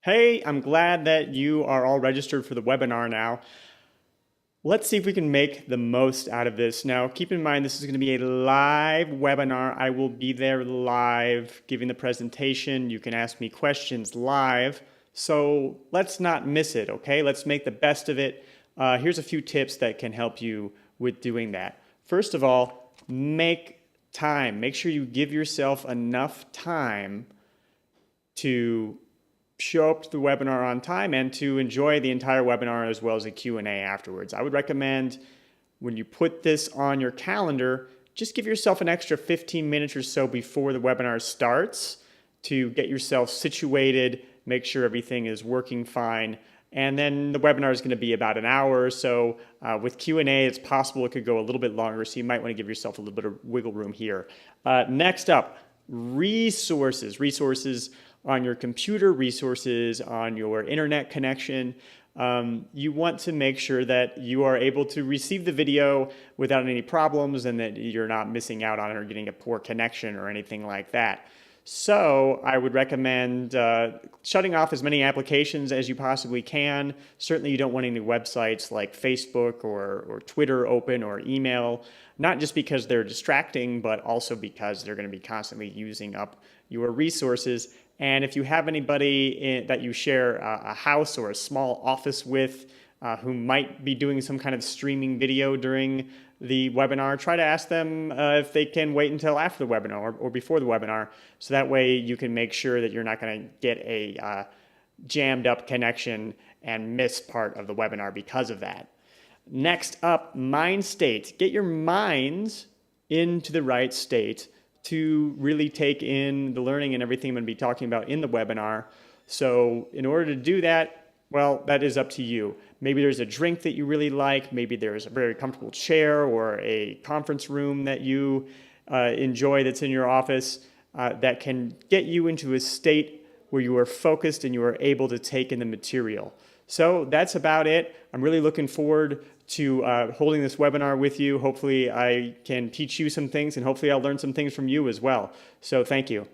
Hey, I'm glad that you are all registered for the webinar now. Let's see if we can make the most out of this. Now, keep in mind, this is going to be a live webinar. I will be there live giving the presentation. You can ask me questions live. So let's not miss it, okay? Let's make the best of it. Here's a few tips that can help you with doing that. First of all, make time. Make sure you give yourself enough time to show up to the webinar on time and to enjoy the entire webinar as well as a Q&A afterwards. I would recommend when you put this on your calendar, just give yourself an extra 15 minutes or so before the webinar starts to get yourself situated, make sure everything is working fine. And then the webinar is going to be about an hour or so. With Q&A, it's possible it could go a little bit longer, so you might want to give yourself a little bit of wiggle room here. Next up, resources. Resources on your computer, resources on your internet connection. You want to make sure that you are able to receive the video without any problems and that you're not missing out on it or getting a poor connection or anything like that. So I would recommend shutting off as many applications as you possibly can. Certainly you don't want any websites like Facebook or Twitter open or email, not just because they're distracting, but also because they're going to be constantly using up your resources. And if you have anybody that you share a house or a small office with who might be doing some kind of streaming video during the webinar, try to ask them if they can wait until after the webinar or before the webinar. So that way you can make sure that you're not going to get a jammed up connection and miss part of the webinar because of that. Next up, mind state. Get your minds into the right state to really take in the learning and everything I'm going to be talking about in the webinar. So in order to do that, well, that is up to you. Maybe there's a drink that you really like. Maybe there's a very comfortable chair or a conference room that you enjoy that's in your office that can get you into a state where you are focused and you are able to take in the material. So that's about it. I'm really looking forward to holding this webinar with you. Hopefully I can teach you some things and hopefully I'll learn some things from you as well. So thank you.